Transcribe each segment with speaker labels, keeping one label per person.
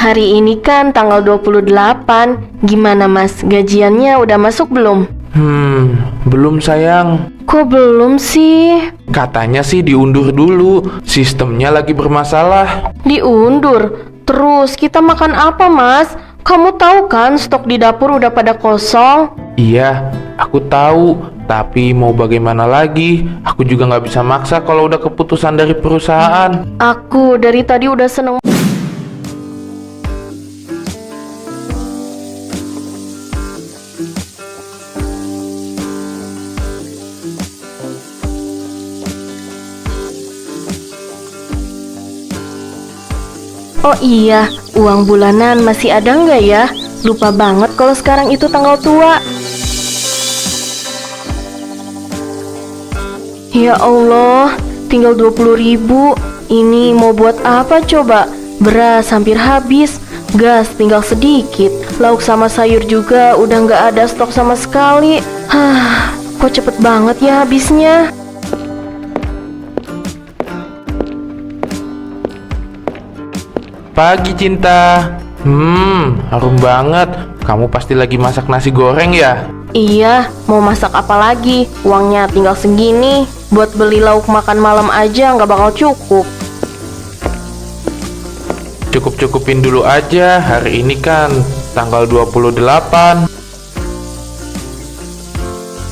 Speaker 1: Hari ini kan tanggal 28. Gimana mas, gajiannya udah masuk belum?
Speaker 2: Belum sayang.
Speaker 1: Kok belum sih?
Speaker 2: Katanya sih diundur dulu, sistemnya lagi bermasalah.
Speaker 1: Diundur? Terus kita makan apa mas? Kamu tahu kan stok di dapur udah pada kosong?
Speaker 2: Iya, aku tahu. Tapi mau bagaimana lagi? Aku juga nggak bisa maksa kalau udah keputusan dari perusahaan.
Speaker 1: Aku dari tadi udah seneng. Oh iya, uang bulanan masih ada nggak ya? Lupa banget kalau sekarang itu tanggal tua. Ya Allah, tinggal 20.000. Ini mau buat apa coba? Beras hampir habis, gas tinggal sedikit, lauk sama sayur juga udah nggak ada stok sama sekali. Kok cepet banget ya habisnya?
Speaker 2: Pagi cinta. Harum banget. Kamu pasti lagi masak nasi goreng ya?
Speaker 1: Iya, mau masak apa lagi? Uangnya tinggal segini. Buat beli lauk makan malam aja nggak bakal cukup.
Speaker 2: Cukup-cukupin dulu aja. Hari ini kan tanggal 28.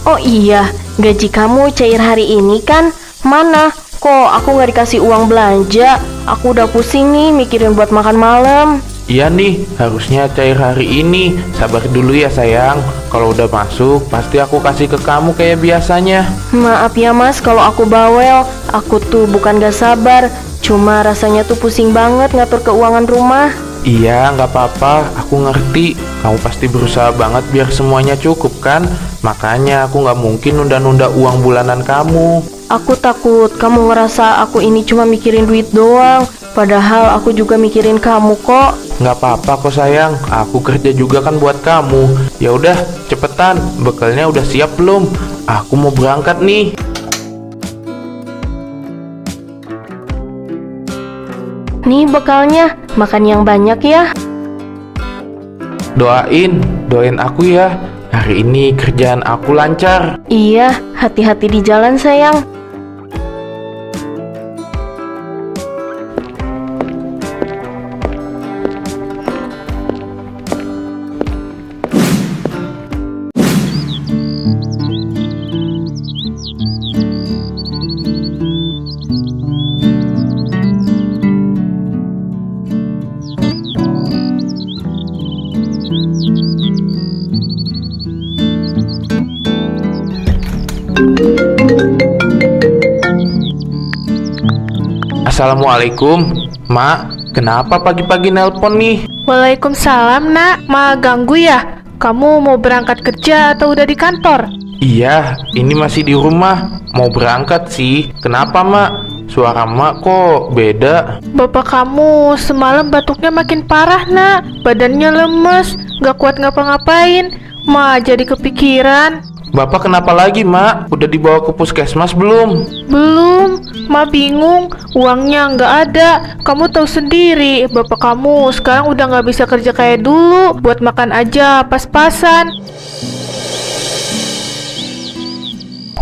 Speaker 1: Oh iya, gaji kamu cair hari ini kan? Mana? Kok aku nggak dikasih uang belanja? Aku udah pusing nih mikirin buat makan malam.
Speaker 2: Iya nih, harusnya cair hari ini. Sabar dulu ya sayang. Kalau udah masuk, pasti aku kasih ke kamu kayak biasanya.
Speaker 1: Maaf ya mas kalau aku bawel. Aku tuh bukan gak sabar, cuma rasanya tuh pusing banget ngatur keuangan rumah.
Speaker 2: Iya, nggak apa-apa. Aku ngerti. Kamu pasti berusaha banget biar semuanya cukup kan? Makanya aku nggak mungkin nunda-nunda uang bulanan kamu.
Speaker 1: Aku takut kamu ngerasa aku ini cuma mikirin duit doang. Padahal aku juga mikirin kamu kok.
Speaker 2: Nggak apa-apa kok sayang. Aku kerja juga kan buat kamu. Ya udah, cepetan. Bekalnya udah siap belum? Aku mau berangkat nih.
Speaker 1: Nih bekalnya, makan yang banyak ya.
Speaker 2: Doain aku ya. Hari ini kerjaan aku lancar.
Speaker 1: Iya, hati-hati di jalan sayang.
Speaker 2: Assalamualaikum, Mak. Kenapa pagi-pagi nelpon nih?
Speaker 3: Waalaikumsalam nak, Ma ganggu ya? Kamu mau berangkat kerja atau udah di kantor?
Speaker 2: Iya, ini masih di rumah. Mau berangkat sih. Kenapa, Mak? Suara Mak kok beda?
Speaker 3: Bapak kamu semalam batuknya makin parah nak. Badannya lemes, gak kuat ngapa-ngapain. Ma jadi kepikiran.
Speaker 2: Bapak kenapa lagi, Mak? Udah dibawa ke puskesmas belum?
Speaker 3: Belum, Ma bingung. Uangnya nggak ada. Kamu tahu sendiri, bapak kamu sekarang udah nggak bisa kerja kayak dulu. Buat makan aja pas-pasan.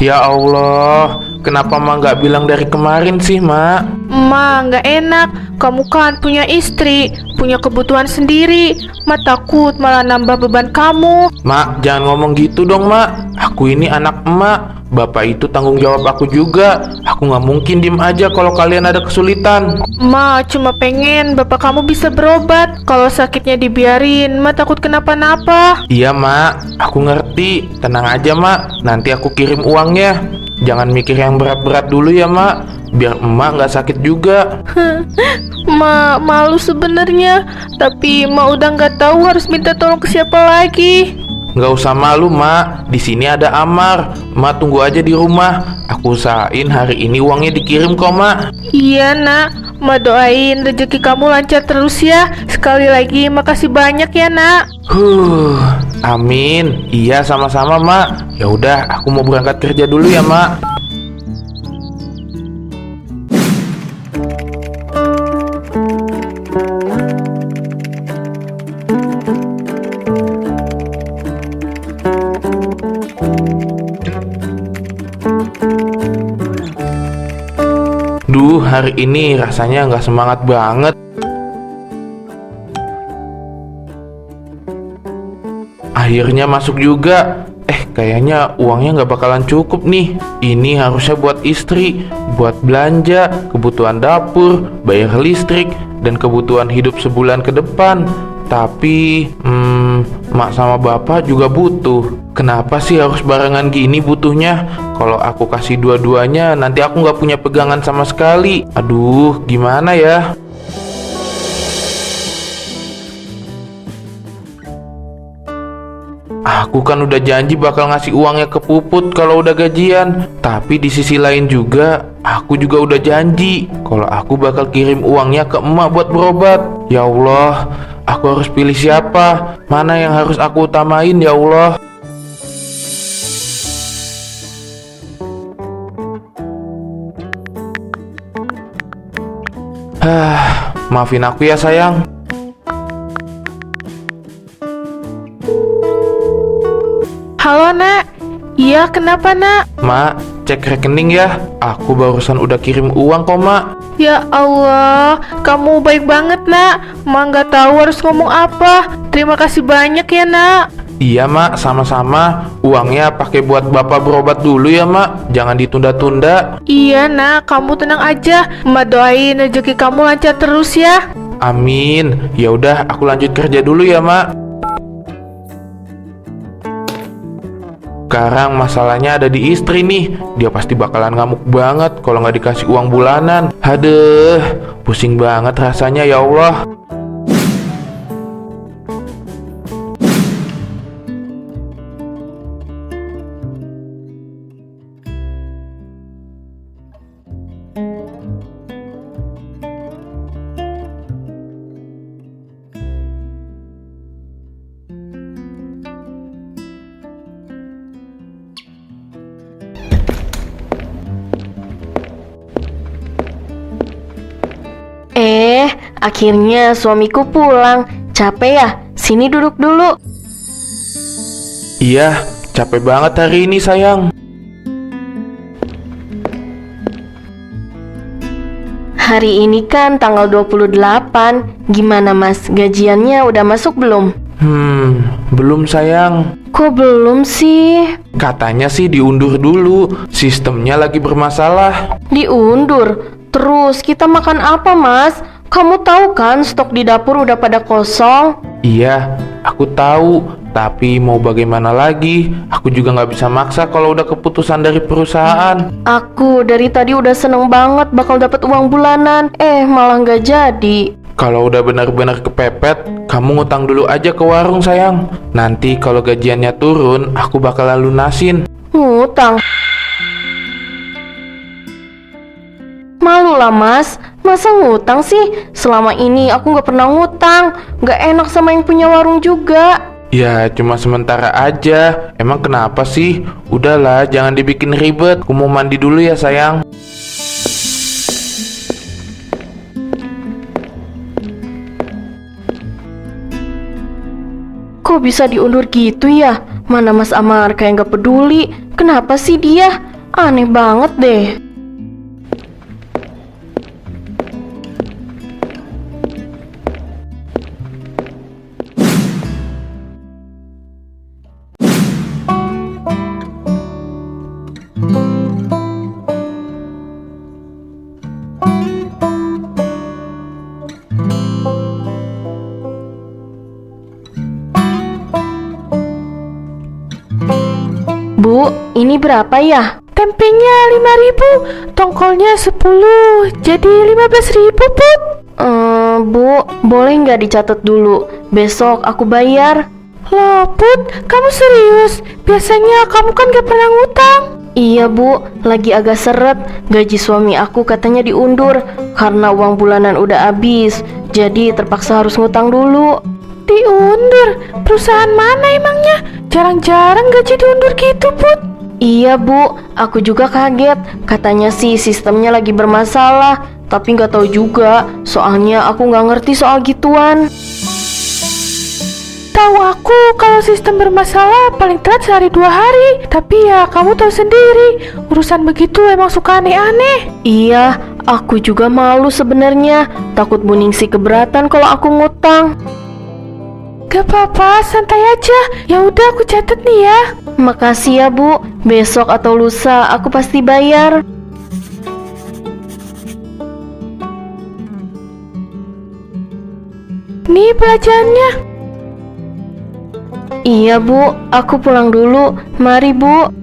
Speaker 2: Ya Allah, kenapa Mak nggak bilang dari kemarin sih, Mak?
Speaker 3: Ma nggak enak. Kamu kan punya istri, punya kebutuhan sendiri. Ma takut malah nambah beban kamu.
Speaker 2: Mak, jangan ngomong gitu dong, Mak. Aku ini anak emak. Bapak itu tanggung jawab aku juga. Aku nggak mungkin diem aja kalau kalian ada kesulitan.
Speaker 3: Ma cuma pengen bapak kamu bisa berobat. Kalau sakitnya dibiarin, Ma takut kenapa-napa.
Speaker 2: Iya, Mak. Aku ngerti. Tenang aja, Mak. Nanti aku kirim uangnya. Jangan mikir yang berat-berat dulu ya, Mak. Biar emak nggak sakit juga.
Speaker 3: Ma malu sebenarnya, tapi Ma udah nggak tahu harus minta tolong ke siapa lagi.
Speaker 2: Nggak usah malu, Mak. Di sini ada Amar. Mak tunggu aja di rumah. Aku usahain hari ini uangnya dikirim kok, Mak.
Speaker 3: Iya nak, Ma doain rezeki kamu lancar terus ya. Sekali lagi makasih banyak ya nak.
Speaker 2: Amin. Iya sama-sama, Mak. Ya udah, aku mau berangkat kerja dulu ya, Mak. hari ini rasanya nggak semangat banget. Akhirnya masuk juga. Kayaknya uangnya nggak bakalan cukup nih. Ini harusnya buat istri, buat belanja, kebutuhan dapur, bayar listrik, dan kebutuhan hidup sebulan ke depan. Tapi, mak sama bapak juga butuh. Kenapa sih harus barengan gini butuhnya? Kalau aku kasih dua-duanya, nanti aku nggak punya pegangan sama sekali. Aduh, gimana ya? Aku kan udah janji bakal ngasih uangnya ke Puput kalau udah gajian. Tapi di sisi lain juga, aku juga udah janji kalau aku bakal kirim uangnya ke emak buat berobat. Ya Allah, aku harus pilih siapa? Mana yang harus aku utamain ya Allah? Maafin aku ya sayang.
Speaker 3: Halo nak. Iya, kenapa nak?
Speaker 2: Mak, cek rekening ya. Aku barusan udah kirim uang kok, Mak.
Speaker 3: Ya Allah, kamu baik banget nak. Mak nggak tahu harus ngomong apa. Terima kasih banyak ya nak.
Speaker 2: Iya, Mak, sama-sama. Uangnya pakai buat Bapak berobat dulu ya, Mak. Jangan ditunda-tunda.
Speaker 3: Iya nak, kamu tenang aja. Mak doain rezeki kamu lancar terus ya.
Speaker 2: Amin. Ya udah, aku lanjut kerja dulu ya, Mak. Sekarang masalahnya ada di istri nih. Dia pasti bakalan ngamuk banget kalau nggak dikasih uang bulanan. Aduh, pusing banget rasanya ya Allah.
Speaker 1: Akhirnya suamiku pulang. Capek ya? Sini duduk dulu.
Speaker 2: Iya, capek banget hari ini sayang.
Speaker 1: Hari ini kan tanggal 28. Gimana mas, gajiannya udah masuk belum?
Speaker 2: Belum sayang.
Speaker 1: Kok belum sih?
Speaker 2: Katanya sih diundur dulu. Sistemnya lagi bermasalah.
Speaker 1: Diundur? Terus kita makan apa mas? Kamu tahu kan stok di dapur udah pada kosong?
Speaker 2: Iya, aku tahu. Tapi mau bagaimana lagi? Aku juga nggak bisa maksa kalau udah keputusan dari perusahaan.
Speaker 1: Aku dari tadi udah seneng banget bakal dapat uang bulanan. Malah nggak jadi.
Speaker 2: Kalau udah benar-benar kepepet, kamu ngutang dulu aja ke warung sayang. Nanti kalau gajiannya turun, aku bakalan lunasin.
Speaker 1: Ngutang? Malu lah mas, masa ngutang sih? Selama ini aku nggak pernah ngutang. Nggak enak sama yang punya warung juga.
Speaker 2: Ya cuma sementara aja. Emang kenapa sih? Udahlah, jangan dibikin ribet. Aku mau mandi dulu ya sayang.
Speaker 1: Kok bisa diundur gitu ya? Mana Mas Amar kayak nggak peduli. Kenapa sih dia? Aneh banget deh. Bu, ini berapa ya?
Speaker 3: Tempenya 5.000, tongkolnya 10, jadi 15.000 Put.
Speaker 1: Bu, boleh nggak dicatat dulu? Besok aku bayar.
Speaker 3: Loh Put, kamu serius? Biasanya kamu kan gak pernah ngutang.
Speaker 1: Iya bu, lagi agak seret. Gaji suami aku katanya diundur karena uang bulanan udah habis. Jadi terpaksa harus ngutang dulu.
Speaker 3: Diundur? Perusahaan mana emangnya? Jarang-jarang gaji diundur gitu Put.
Speaker 1: Iya bu, aku juga kaget. Katanya sih sistemnya lagi bermasalah. Tapi nggak tahu juga, soalnya aku nggak ngerti soal gituan.
Speaker 3: Tahu aku kalau sistem bermasalah paling telat sehari 2 hari. Tapi ya kamu tahu sendiri, urusan begitu emang suka aneh-aneh.
Speaker 1: Iya, Aku juga malu sebenarnya. Takut Bu Ningsih keberatan kalau aku ngutang.
Speaker 3: Gak apa-apa, santai aja. Ya udah, aku catat nih ya.
Speaker 1: Makasih ya Bu. Besok atau lusa aku pasti bayar.
Speaker 3: Nih belanjaannya.
Speaker 1: Iya Bu, aku pulang dulu. Mari Bu.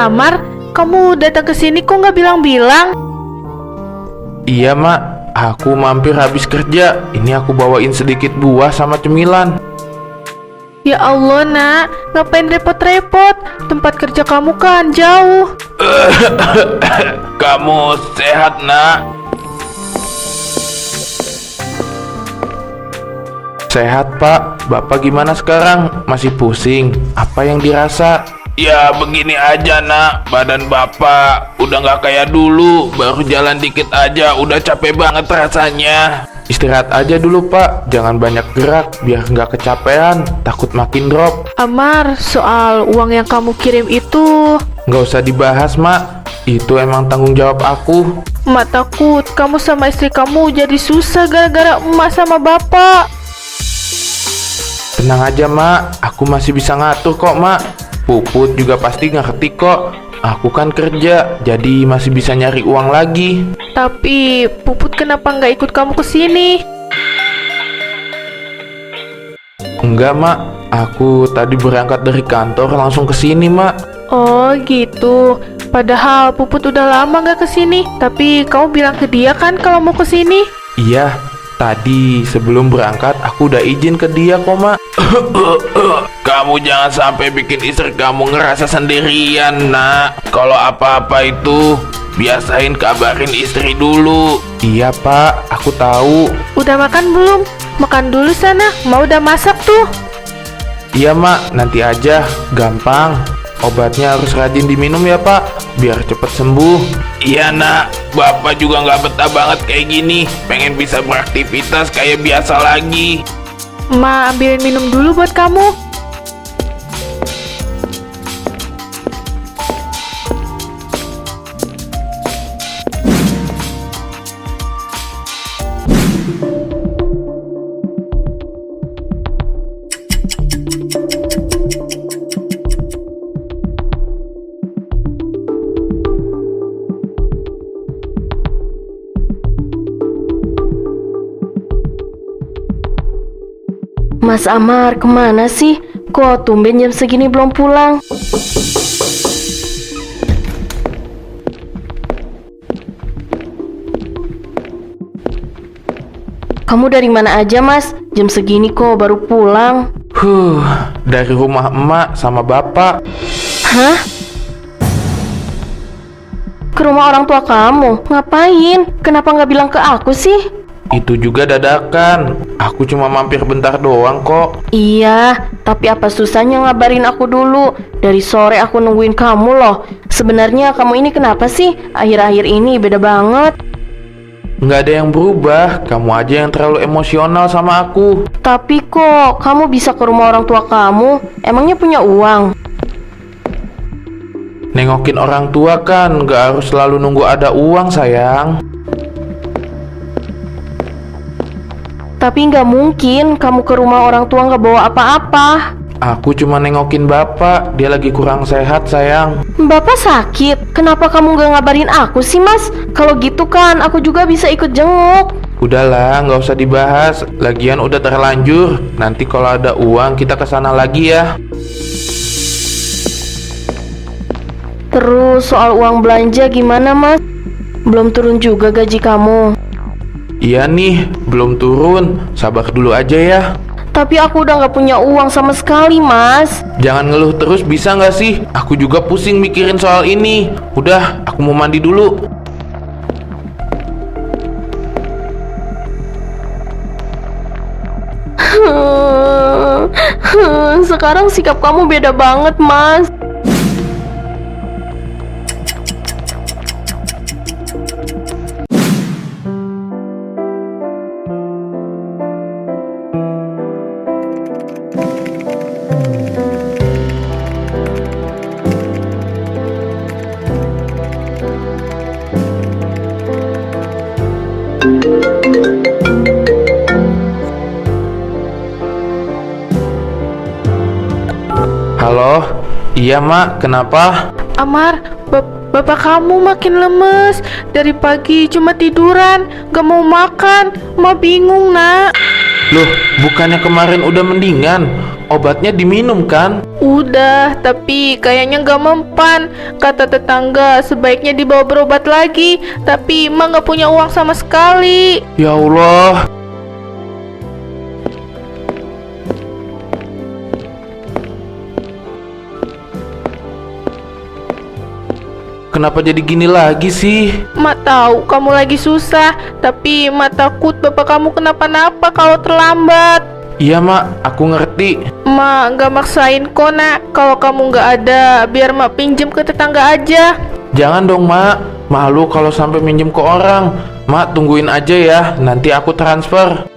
Speaker 3: Amar, kamu datang ke sini kok nggak bilang-bilang?
Speaker 2: Iya mak, aku mampir habis kerja. Ini aku bawain sedikit buah sama cemilan.
Speaker 3: Ya Allah nak, ngapain repot-repot? Tempat kerja kamu kan jauh.
Speaker 2: Kamu sehat nak? Sehat pak, bapak gimana sekarang? Masih pusing? Apa yang dirasa? Ya begini aja nak, badan bapak udah nggak kayak dulu. Baru jalan dikit aja udah capek banget rasanya. Istirahat aja dulu pak, jangan banyak gerak biar nggak kecapean, takut makin drop.
Speaker 3: Amar, soal uang yang kamu kirim itu,
Speaker 2: Nggak usah dibahas mak, itu emang tanggung jawab aku.
Speaker 3: emak takut kamu sama istri kamu jadi susah gara-gara emak sama bapak.
Speaker 2: Tenang aja mak, aku masih bisa ngatur kok mak. Puput juga pasti ngerti kok. Aku kan kerja, jadi masih bisa nyari uang lagi.
Speaker 3: Tapi Puput kenapa nggak ikut kamu ke sini?
Speaker 2: Enggak mak, aku tadi berangkat dari kantor langsung ke sini mak.
Speaker 3: Oh gitu. Padahal Puput udah lama nggak ke sini. Tapi kamu bilang ke dia kan kalau mau ke sini?
Speaker 2: Iya, tadi sebelum berangkat aku udah izin ke dia kok mak. Kamu jangan sampai bikin istri kamu ngerasa sendirian nak. Kalau apa-apa itu biasain kabarin istri dulu. Iya pak, aku tahu.
Speaker 3: Udah makan belum? Makan dulu sana, mau udah masak tuh.
Speaker 2: Iya mak, nanti aja, gampang. Obatnya harus rajin diminum ya pak, biar cepet sembuh. Iya nak, bapak juga nggak betah banget kayak gini. Pengen bisa beraktivitas kayak biasa lagi.
Speaker 3: Emak ambilin minum dulu buat kamu.
Speaker 1: Mas Amar, kemana sih? Kok tumben jam segini belum pulang? Kamu dari mana aja, Mas? Jam segini kok baru pulang?
Speaker 2: Dari rumah emak sama bapak.
Speaker 1: Hah? Ke rumah orang tua kamu? Ngapain? Kenapa nggak bilang ke aku sih?
Speaker 2: Itu juga dadakan. Aku cuma mampir bentar doang kok.
Speaker 1: Iya, tapi apa susahnya ngabarin aku dulu? Dari sore aku nungguin kamu loh. Sebenarnya kamu ini kenapa sih? Akhir-akhir ini beda banget.
Speaker 2: Nggak ada yang berubah. Kamu aja yang terlalu emosional sama aku.
Speaker 1: Tapi kok kamu bisa ke rumah orang tua kamu? Emangnya punya uang?
Speaker 2: Nengokin orang tua kan nggak harus selalu nunggu ada uang sayang.
Speaker 1: Tapi nggak mungkin kamu ke rumah orang tua nggak bawa apa-apa.
Speaker 2: Aku cuma nengokin bapak, dia lagi kurang sehat sayang.
Speaker 1: Bapak sakit, kenapa kamu nggak ngabarin aku sih mas? Kalau gitu kan aku juga bisa ikut jenguk.
Speaker 2: Udahlah, nggak usah dibahas. Lagian udah terlanjur. Nanti kalau ada uang kita kesana lagi ya.
Speaker 1: Terus soal uang belanja gimana mas? Belum turun juga gaji kamu.
Speaker 2: Iya nih, belum turun. Sabar dulu aja ya.
Speaker 1: Tapi aku udah nggak punya uang sama sekali mas.
Speaker 2: Jangan ngeluh terus bisa nggak sih? Aku juga pusing mikirin soal ini. Udah, aku mau mandi dulu.
Speaker 1: Sekarang sikap kamu beda banget, Mas.
Speaker 2: Halo, iya Mak, kenapa?
Speaker 3: Amar, bapak kamu makin lemes. Dari pagi cuma tiduran, gak mau makan. Ma bingung, Nak.
Speaker 2: Loh, bukannya kemarin udah mendingan? Obatnya diminum kan?
Speaker 3: Udah, tapi kayaknya gak mempan. Kata tetangga sebaiknya dibawa berobat lagi. Tapi Ma gak punya uang sama sekali.
Speaker 2: Ya Allah. Kenapa jadi gini lagi sih?
Speaker 3: Ma tahu kamu lagi susah, tapi Ma takut bapak kamu kenapa-napa kalau terlambat.
Speaker 2: Iya Mak, aku ngerti.
Speaker 3: Ma gak maksain kok, Nak. Kalau kamu gak ada, biar Ma pinjem ke tetangga aja.
Speaker 2: Jangan dong Mak, malu kalau sampai minjem ke orang. Mak tungguin aja ya, nanti aku transfer.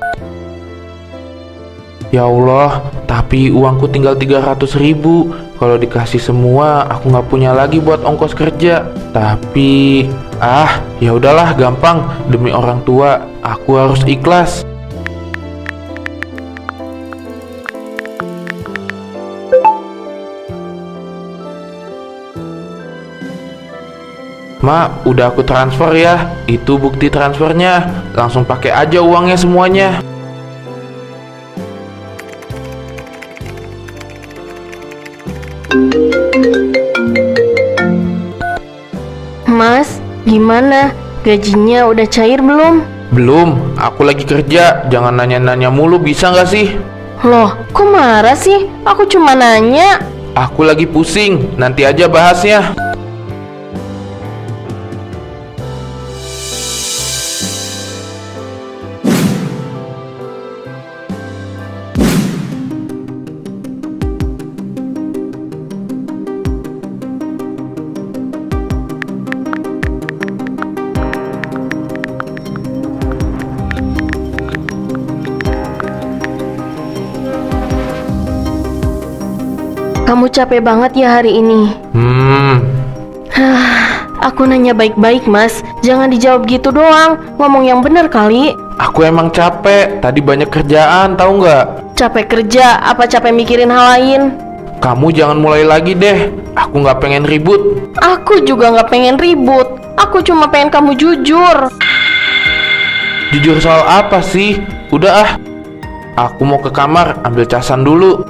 Speaker 2: Ya Allah, tapi uangku tinggal 300.000. Kalau dikasih semua, aku nggak punya lagi buat ongkos kerja. Tapi, ya udahlah, gampang. Demi orang tua, aku harus ikhlas. Mak, udah aku transfer ya. Itu bukti transfernya. Langsung pakai aja uangnya semuanya.
Speaker 1: Mas, gimana? Gajinya udah cair belum?
Speaker 2: Belum, aku lagi kerja. Jangan nanya-nanya mulu, bisa nggak sih?
Speaker 1: Loh, kok marah sih? Aku cuma nanya.
Speaker 2: Aku lagi pusing, nanti aja bahasnya.
Speaker 1: Kamu capek banget ya hari ini? Aku nanya baik-baik, Mas. Jangan dijawab gitu doang. Ngomong yang bener kali.
Speaker 2: Aku emang capek, tadi banyak kerjaan, tahu nggak?
Speaker 1: Capek kerja, apa capek mikirin hal lain?
Speaker 2: Kamu jangan mulai lagi deh, aku nggak pengen ribut.
Speaker 1: Aku juga nggak pengen ribut. Aku cuma pengen kamu jujur.
Speaker 2: Jujur soal apa sih? Udah aku mau ke kamar, ambil casan dulu.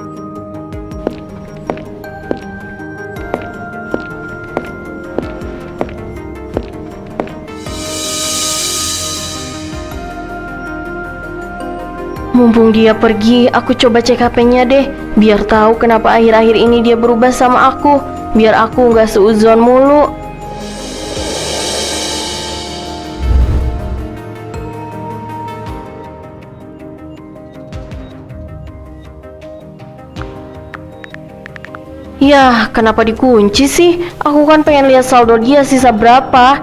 Speaker 1: Mumpung dia pergi, aku coba cek HP-nya deh. Biar tahu kenapa akhir-akhir ini dia berubah sama aku. Biar aku nggak seuzon mulu. Yah, kenapa dikunci sih? Aku kan pengen lihat saldo dia sisa berapa.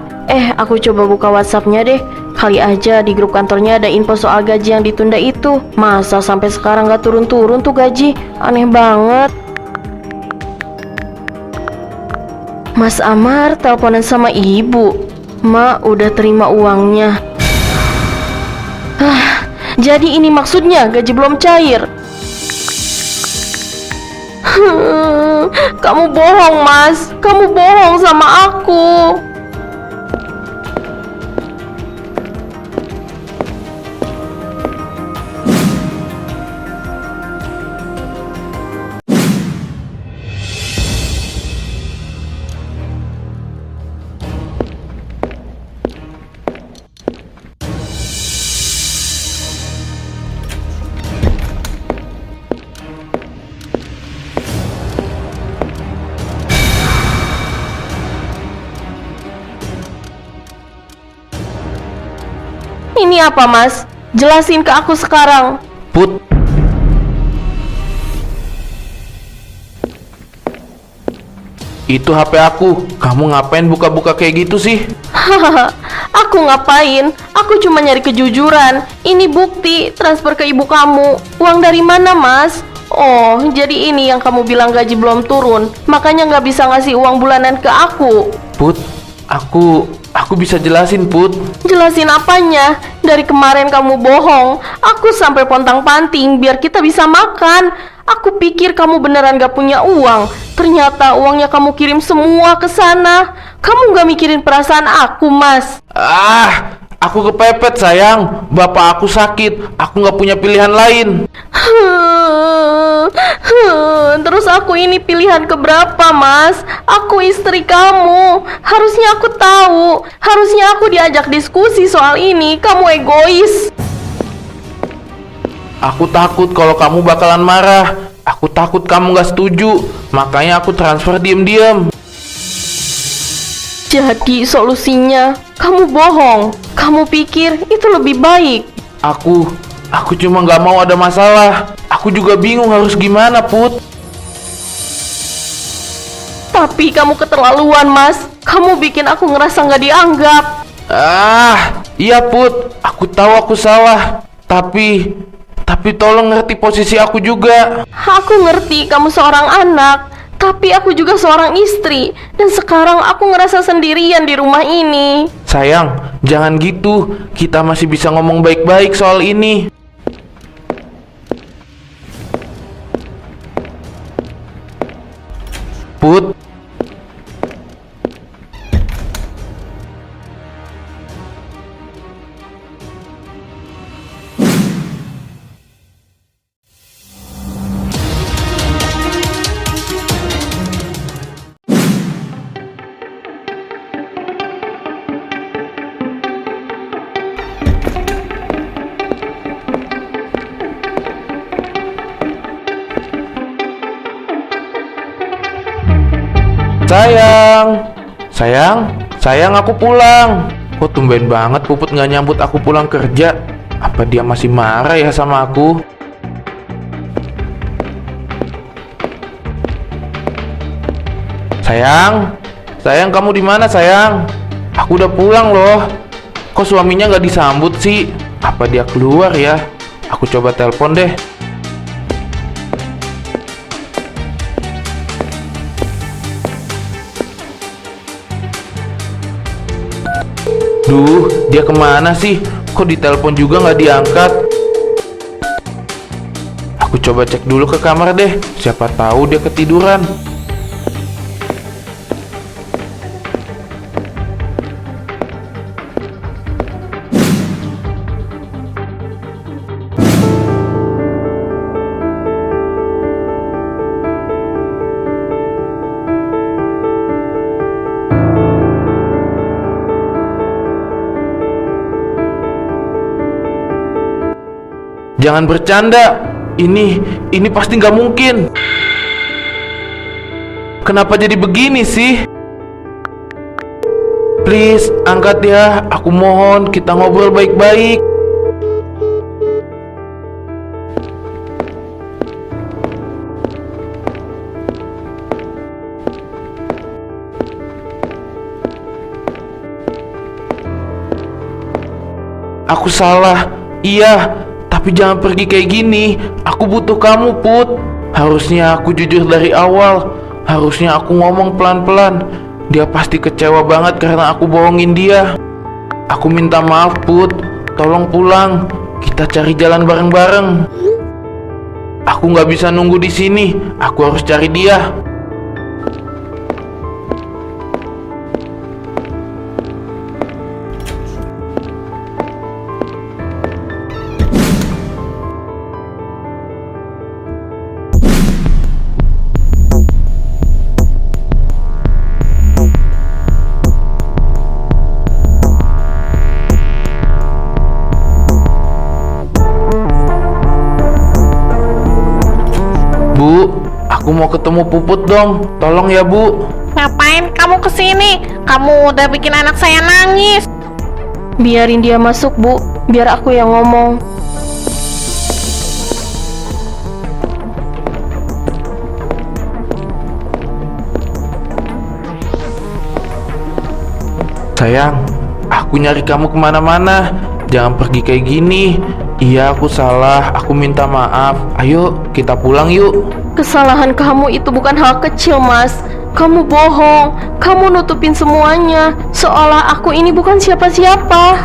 Speaker 1: Aku coba buka WhatsApp-nya deh. Kali aja di grup kantornya ada info soal gaji yang ditunda itu. Masa sampai sekarang gak turun-turun tuh gaji? Aneh banget. Mas Amar teleponan sama ibu. Ma udah terima uangnya. Jadi ini maksudnya gaji belum cair. Kamu bohong, Mas. Kamu bohong sama aku. Ini apa, Mas? Jelasin ke aku sekarang.
Speaker 2: Put, Itu HP aku. Kamu ngapain buka-buka kayak gitu sih?
Speaker 1: Hahaha, aku ngapain? Aku cuma nyari kejujuran. Ini bukti transfer ke ibu kamu. Uang dari mana, Mas? Oh, jadi ini yang kamu bilang gaji belum turun. Makanya nggak bisa ngasih uang bulanan ke aku.
Speaker 2: Put, aku bisa jelasin, Put.
Speaker 1: Jelasin apanya? Dari kemarin kamu bohong. Aku sampai pontang-panting biar kita bisa makan. Aku pikir kamu beneran gak punya uang. Ternyata uangnya kamu kirim semua ke sana. Kamu gak mikirin perasaan aku, Mas.
Speaker 2: Aku kepepet sayang. Bapak aku sakit. Aku gak punya pilihan lain.
Speaker 1: Terus aku ini pilihan keberapa, Mas? Aku istri kamu. Harusnya aku tahu. Harusnya aku diajak diskusi soal ini. Kamu egois.
Speaker 2: Aku takut kalau kamu bakalan marah. Aku takut kamu gak setuju. Makanya aku transfer diem-diem.
Speaker 1: Jadi solusinya kamu bohong. Kamu pikir itu lebih baik.
Speaker 2: Aku cuma gak mau ada masalah. Aku juga bingung harus gimana, Put.
Speaker 1: Tapi kamu keterlaluan, Mas. Kamu bikin aku ngerasa gak dianggap.
Speaker 2: Iya, Put. Aku tahu aku salah. Tapi tolong ngerti posisi aku juga.
Speaker 1: Aku ngerti kamu seorang anak, tapi aku juga seorang istri. Dan sekarang aku ngerasa sendirian di rumah ini.
Speaker 2: Sayang, jangan gitu. Kita masih bisa ngomong baik-baik soal ini. Put, sayang aku pulang. Kok tumben banget Puput nggak nyambut aku pulang kerja? Apa dia masih marah ya sama aku? Sayang kamu di mana sayang? Aku udah pulang loh. Kok suaminya nggak disambut sih? Apa dia keluar ya? Aku coba telepon deh. Duh, dia kemana sih? Kok ditelepon juga nggak diangkat? Aku coba cek dulu ke kamar deh. Siapa tahu dia ketiduran. Jangan bercanda. Ini pasti nggak mungkin. Kenapa jadi begini sih? Please, angkat ya. Aku mohon, kita ngobrol baik-baik. Aku salah. Iya. Tapi jangan pergi kayak gini. Aku butuh kamu, Put. Harusnya aku jujur dari awal. Harusnya aku ngomong pelan-pelan. Dia pasti kecewa banget karena aku bohongin dia. Aku minta maaf, Put. Tolong pulang. Kita cari jalan bareng-bareng. Aku nggak bisa nunggu di sini. Aku harus cari dia. Bu, aku mau ketemu Puput dong. Tolong ya, Bu.
Speaker 3: Ngapain kamu kesini? Kamu udah bikin anak saya nangis.
Speaker 1: Biarin dia masuk, Bu. Biar aku yang ngomong.
Speaker 2: Sayang, aku nyari kamu kemana-mana. Jangan pergi kayak gini. Iya, aku salah. Aku minta maaf. Ayo, kita pulang yuk.
Speaker 1: Kesalahan kamu itu bukan hal kecil, Mas. Kamu bohong. Kamu nutupin semuanya. Seolah aku ini bukan siapa-siapa.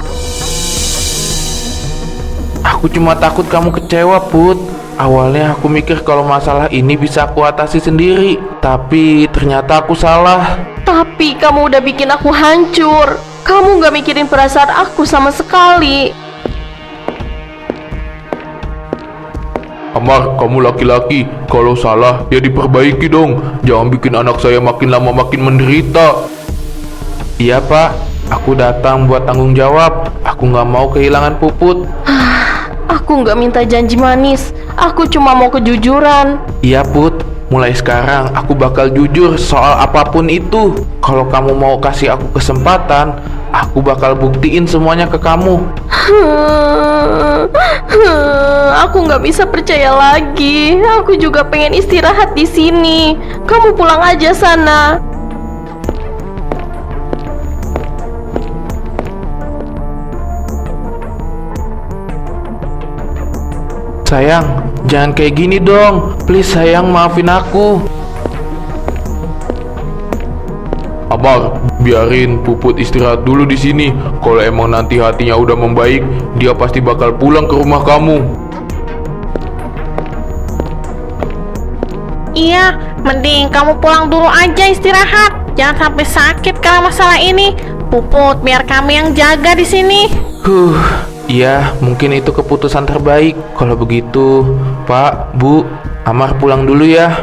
Speaker 2: Aku cuma takut kamu kecewa, Put. Awalnya aku mikir kalau masalah ini bisa aku atasi sendiri. Tapi ternyata aku salah.
Speaker 1: Tapi kamu udah bikin aku hancur. Kamu gak mikirin perasaan aku sama sekali.
Speaker 2: Amar, kamu laki-laki. Kalau salah, ya diperbaiki dong. Jangan bikin anak saya makin lama makin menderita. Iya, Pak. Aku datang buat tanggung jawab. Aku nggak mau kehilangan Puput.
Speaker 1: Aku gak minta janji manis. Aku cuma mau kejujuran.
Speaker 2: Iya, Put. Mulai sekarang, aku bakal jujur soal apapun itu. Kalau kamu mau kasih aku kesempatan, aku bakal buktiin semuanya ke kamu.
Speaker 1: Aku nggak bisa percaya lagi. Aku juga pengen istirahat di sini. Kamu pulang aja sana.
Speaker 2: Sayang, jangan kayak gini dong. Please sayang, maafin aku. Amar, biarin Puput istirahat dulu di sini. Kalau emang nanti hatinya udah membaik, dia pasti bakal pulang ke rumah kamu.
Speaker 3: Iya, mending kamu pulang dulu aja istirahat. Jangan sampai sakit karena masalah ini. Puput, biar kami yang jaga di sini.
Speaker 2: Iya, mungkin itu keputusan terbaik. Kalau begitu, Pak, Bu, Amar pulang dulu ya.